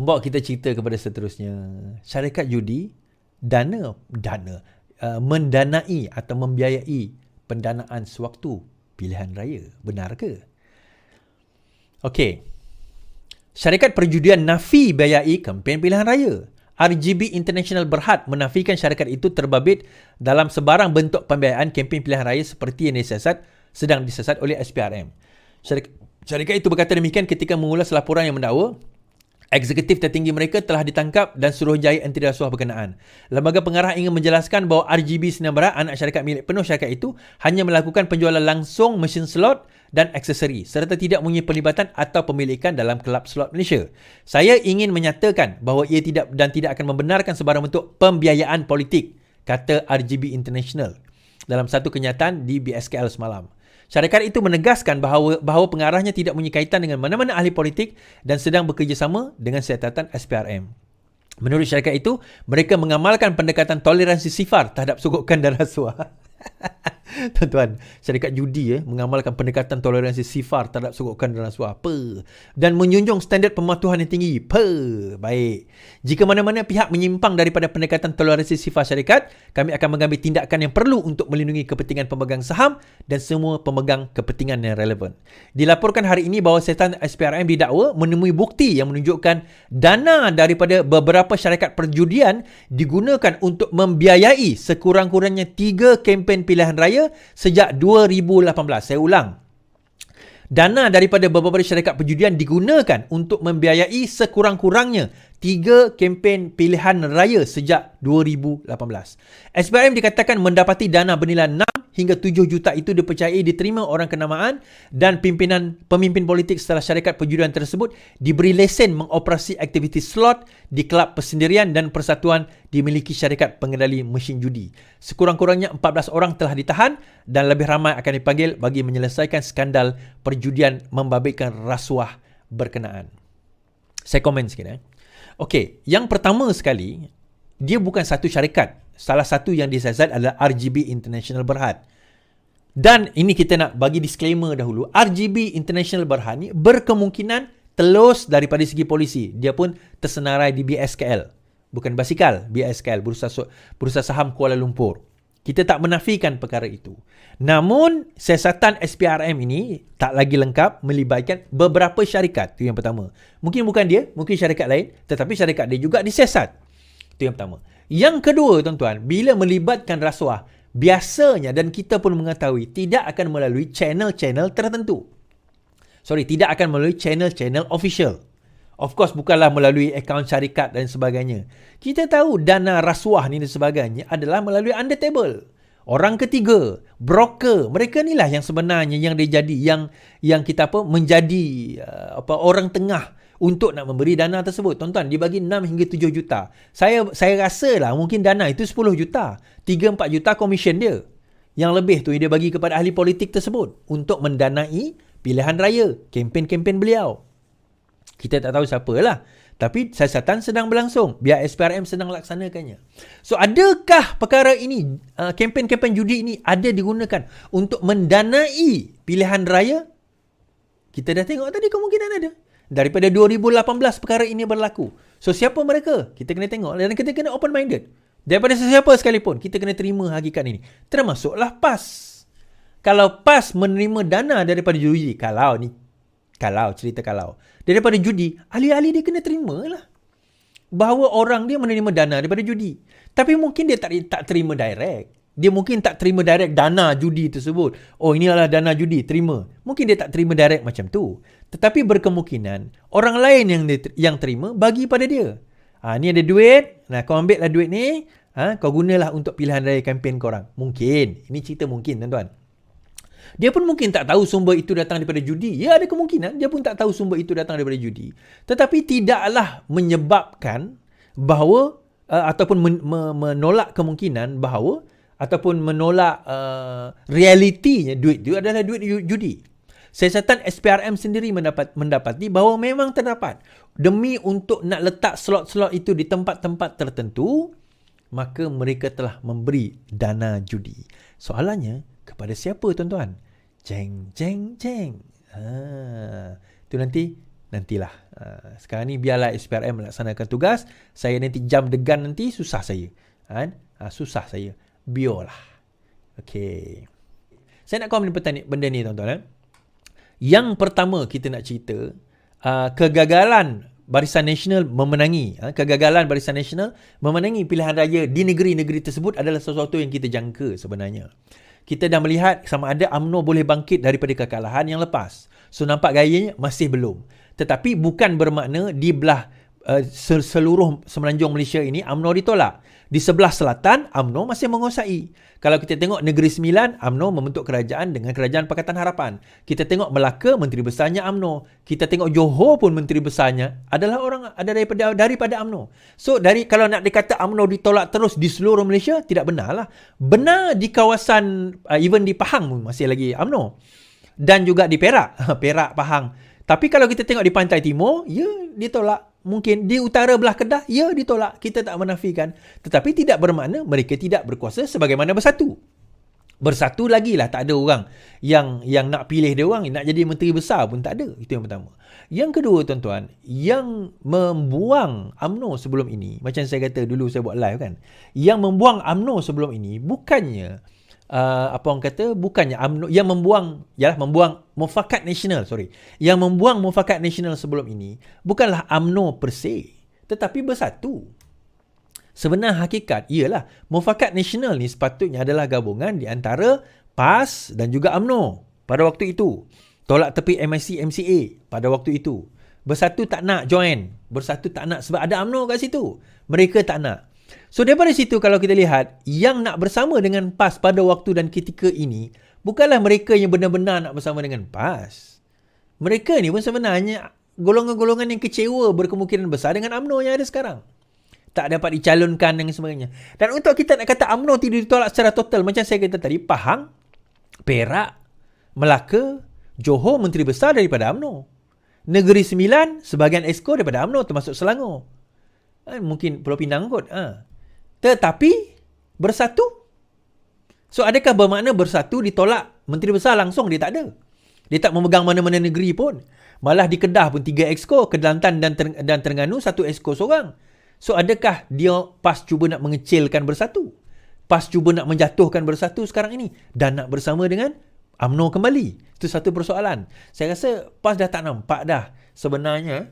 Bawa kita cerita kepada seterusnya. Syarikat judi mendanai atau membiayai pendanaan sewaktu pilihan raya. Benar ke? Okey. Syarikat perjudian nafi biayai kempen pilihan raya. RGB International berhad menafikan syarikat itu terbabit dalam sebarang bentuk pembiayaan kempen pilihan raya seperti yang sedang disiasat oleh SPRM. Syarikat itu berkata demikian ketika mengulas laporan yang mendakwa eksekutif tertinggi mereka telah ditangkap dan Suruhanjaya anti rasuah berkenaan. Lembaga pengarah ingin menjelaskan bahawa RGB Sdn Bhd, anak syarikat milik penuh syarikat itu, hanya melakukan penjualan langsung mesin slot dan aksesori serta tidak mempunyai pelibatan atau pemilikan dalam kelab slot Malaysia. Saya ingin menyatakan bahawa ia tidak akan membenarkan sebarang bentuk pembiayaan politik, kata RGB International dalam satu kenyataan di BSKL semalam. Syarikat itu menegaskan bahawa pengarahnya tidak mempunyai kaitan dengan mana-mana ahli politik dan sedang bekerjasama dengan siasatan SPRM. Menurut syarikat itu, mereka mengamalkan pendekatan toleransi sifar terhadap sogokan dan rasuah. Tuan-tuan, syarikat judi mengamalkan pendekatan toleransi sifar terhadap sogokan dan rasuah. Dan menjunjung standard pematuhan yang tinggi. Baik. Jika mana-mana pihak menyimpang daripada pendekatan toleransi sifar syarikat, kami akan mengambil tindakan yang perlu untuk melindungi kepentingan pemegang saham dan semua pemegang kepentingan yang relevan. Dilaporkan hari ini bahawa siasatan SPRM didakwa menemui bukti yang menunjukkan dana daripada beberapa syarikat perjudian digunakan untuk membiayai sekurang-kurangnya 3 kempen pilihan raya sejak 2018. Saya ulang. Dana daripada beberapa syarikat perjudian digunakan untuk membiayai sekurang-kurangnya 3 kempen pilihan raya sejak 2018. SPRM dikatakan mendapati dana bernilai 6 hingga 7 juta itu dipercayai diterima orang kenamaan dan pemimpin politik setelah syarikat perjudian tersebut diberi lesen mengoperasi aktiviti slot di kelab persendirian dan persatuan dimiliki syarikat pengendali mesin judi. Sekurang-kurangnya 14 orang telah ditahan dan lebih ramai akan dipanggil bagi menyelesaikan skandal perjudian membabitkan rasuah berkenaan. Saya komen sikit. Okey, yang pertama sekali, dia bukan satu syarikat. Salah satu yang disiasat adalah RGB International Berhad. Dan ini kita nak bagi disclaimer dahulu. RGB International Berhad ni berkemungkinan telus daripada segi polisi. Dia pun tersenarai di BSKL. Bukan basikal, BSKL, Bursa Saham Kuala Lumpur. Kita tak menafikan perkara itu. Namun, siasatan SPRM ini tak lagi lengkap melibatkan beberapa syarikat. Itu yang pertama. Mungkin bukan dia, mungkin syarikat lain. Tetapi syarikat dia juga disiasat. Itu yang pertama. Yang kedua, tuan-tuan, bila melibatkan rasuah, biasanya dan kita pun mengetahui tidak akan melalui channel-channel tertentu. Tidak akan melalui channel-channel official. Of course, bukanlah melalui akaun syarikat dan sebagainya. Kita tahu dana rasuah ni dan sebagainya adalah melalui under table. Orang ketiga, broker, mereka inilah yang sebenarnya yang dia jadi, yang kita menjadi orang tengah untuk nak memberi dana tersebut. Tuan-tuan, dia bagi 6 hingga 7 juta. Saya rasa lah mungkin dana itu 10 juta. 3-4 juta komisen dia. Yang lebih tu dia bagi kepada ahli politik tersebut untuk mendanai pilihan raya, kempen-kempen beliau. Kita tak tahu siapalah. Tapi siasatan sedang berlangsung. Biar SPRM sedang laksanakannya. So, adakah perkara ini, kempen-kempen judi ini ada digunakan untuk mendanai pilihan raya? Kita dah tengok tadi kemungkinan ada. Daripada 2018 perkara ini berlaku. So, siapa mereka? Kita kena tengok. Dan kita kena open-minded. Daripada sesiapa sekalipun, kita kena terima hakikat ini. Termasuklah PAS. Kalau PAS menerima dana daripada judi, kalau daripada judi, ahli-ahli dia kena terima lah. Bahawa orang dia menerima dana daripada judi. Tapi mungkin dia tak terima direct. Dia mungkin tak terima direct dana judi tersebut. Oh, ini adalah dana judi, terima. Mungkin dia tak terima direct macam tu. Tetapi berkemungkinan orang lain yang terima bagi pada dia. Ni ada duit, kau ambil lah duit ni, kau gunalah untuk pilihan raya kempen korang. Mungkin. Ini cerita mungkin, tuan-tuan. Dia pun mungkin tak tahu sumber itu datang daripada judi. Ya, ada kemungkinan dia pun tak tahu sumber itu datang daripada judi. Tetapi tidaklah menyebabkan bahawa ataupun menolak kemungkinan bahawa ataupun menolak realitinya duit itu adalah duit judi. Siasatan SPRM sendiri mendapati bahawa memang terdapat. Demi untuk nak letak slot-slot itu di tempat-tempat tertentu, maka mereka telah memberi dana judi. Soalannya, kepada siapa, tuan-tuan? Jeng. Itu nanti nantilah. Sekarang ni biarlah SPRM melaksanakan tugas. Saya nanti jam degan nanti susah saya. Susah saya. Biarlah. Okey. Saya nak komen benda ni tuan-tuan. Yang pertama kita nak cerita, kegagalan Barisan Nasional memenangi. Kegagalan Barisan Nasional memenangi pilihan raya di negeri-negeri tersebut adalah sesuatu yang kita jangka sebenarnya. Kita dah melihat sama ada UMNO boleh bangkit daripada kekalahan yang lepas. So nampak gayanya masih belum. Tetapi bukan bermakna di belah seluruh semenanjung Malaysia ini UMNO ditolak. Di sebelah selatan UMNO masih menguasai. Kalau kita tengok Negeri Sembilan, UMNO membentuk kerajaan dengan Kerajaan Pakatan Harapan. Kita tengok Melaka, menteri besarnya UMNO. Kita tengok Johor pun menteri besarnya adalah daripada UMNO. So kalau nak dikata UMNO ditolak terus di seluruh Malaysia, tidak benarlah. Benar di kawasan even di Pahang pun masih lagi UMNO. Dan juga di Perak, Perak, Pahang. Tapi kalau kita tengok di Pantai Timur, ya ditolak. Mungkin di utara belah Kedah, ya ditolak. Kita tak menafikan. Tetapi tidak bermakna mereka tidak berkuasa sebagaimana Bersatu. Bersatu lagi lah, tak ada orang yang nak pilih dia orang, nak jadi menteri besar pun tak ada. Itu yang pertama. Yang kedua tuan-tuan, yang membuang UMNO sebelum ini, macam saya kata dulu saya buat live kan, yang membuang UMNO sebelum ini bukannya bukannya UMNO yang membuang Mufakat Nasional, yang membuang Mufakat Nasional sebelum ini bukanlah UMNO per se, tetapi Bersatu. Sebenar hakikat ialah Mufakat Nasional ni sepatutnya adalah gabungan di antara PAS dan juga UMNO pada waktu itu. Tolak tepi MIC MCA pada waktu itu. Bersatu tak nak join, Bersatu tak nak sebab ada UMNO kat situ. Mereka tak nak. So daripada situ kalau kita lihat, yang nak bersama dengan PAS pada waktu dan ketika ini bukanlah mereka yang benar-benar nak bersama dengan PAS. Mereka ni pun sebenarnya golongan-golongan yang kecewa berkemungkinan besar dengan UMNO yang ada sekarang. Tak dapat dicalonkan dan sebagainya. Dan untuk kita nak kata UMNO tidak ditolak secara total, macam saya kata tadi, Pahang, Perak, Melaka, Johor menteri besar daripada UMNO. Negeri Sembilan sebahagian exco daripada UMNO termasuk Selangor. Mungkin Pulau Pinang kot. Tetapi Bersatu. So adakah bermakna Bersatu ditolak menteri besar langsung? Dia tak ada. Dia tak memegang mana-mana negeri pun. Malah di Kedah pun 3 exco, Kelantan dan Terengganu 1 exco seorang. So adakah dia PAS cuba nak mengecilkan Bersatu? PAS cuba nak menjatuhkan Bersatu sekarang ini dan nak bersama dengan UMNO kembali? Itu satu persoalan. Saya rasa PAS dah tak nampak dah sebenarnya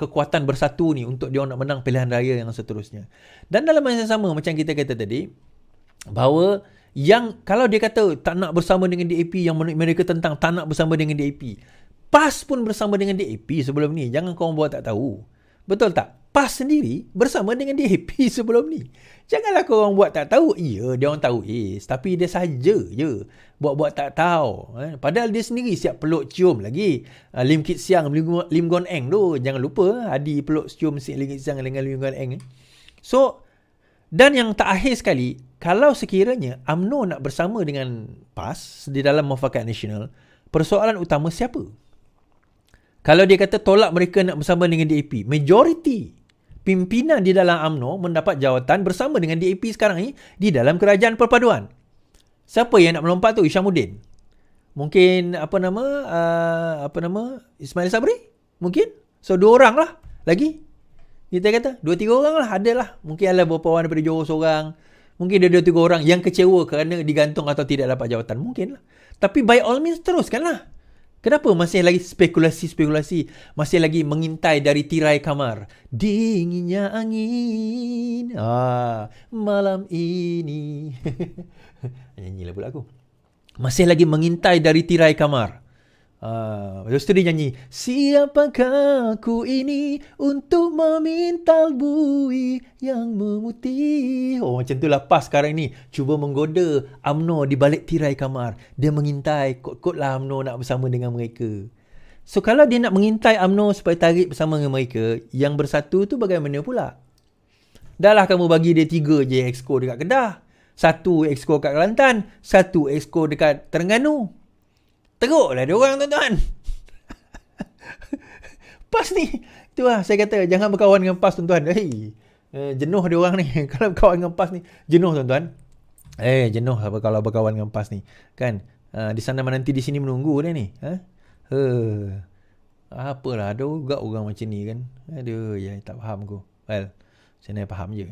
kekuatan Bersatu ni untuk dia nak menang pilihan raya yang seterusnya. Dan dalam masa yang sama macam kita kata tadi, bahawa yang kalau dia kata tak nak bersama dengan DAP, yang mereka tentang tak nak bersama dengan DAP, PAS pun bersama dengan DAP sebelum ni. Jangan korang buat tak tahu. Betul tak? PAS sendiri bersama dengan DAP sebelum ni. Janganlah korang buat tak tahu. Ya, dia orang tahu tapi dia saja je buat-buat tak tahu. Padahal dia sendiri siap peluk cium lagi Lim Kit Siang, Lim Guan Eng tu. Jangan lupa Hadi peluk cium Lim Kit Siang dengan Lim Guan Eng. So, dan yang terakhir sekali, kalau sekiranya UMNO nak bersama dengan PAS di dalam Mufakat Nasional, persoalan utama siapa? Kalau dia kata tolak mereka nak bersama dengan DAP, majoriti pimpinan di dalam UMNO mendapat jawatan bersama dengan DAP sekarang ni di dalam kerajaan perpaduan. Siapa yang nak melompat tu? Isyamuddin. Mungkin Ismail Sabri? Mungkin. So 2 orang lah lagi. Kita kata 2-3 orang lah adalah. Mungkin ada beberapa orang daripada Johor seorang. Mungkin ada 2-3 orang yang kecewa kerana digantung atau tidak dapat jawatan. Mungkin lah. Tapi by all means teruskanlah. Kenapa masih lagi spekulasi? Masih lagi mengintai dari tirai kamar. Dinginnya angin malam ini. Nyanyilah pula aku. Masih lagi mengintai dari tirai kamar. Lepas tu dia nyanyi, siapakah aku ini untuk memintal bui yang memutih. Macam itulah PAS sekarang ni cuba menggoda UMNO di balik tirai kamar. Dia mengintai, kot-kot lah UMNO nak bersama dengan mereka. So kalau dia nak mengintai UMNO supaya tarik bersama dengan mereka, yang Bersatu tu bagaimana pula? Dah lah kamu bagi dia 3 je exco dekat Kedah, 1 exco dekat Kelantan, 1 exco dekat Terengganu. Teruklah dia orang tuan-tuan. PAS ni, itulah saya kata jangan berkawan dengan PAS tuan-tuan. Jenuh dia orang ni. Kalau berkawan dengan PAS ni jenuh tuan-tuan. Jenuh kalau berkawan dengan PAS ni. Kan? Di sana nanti di sini menunggu dia ni. Apalah, ada juga orang macam ni kan. Aduh, ya tak faham aku. Well, saya nak faham je.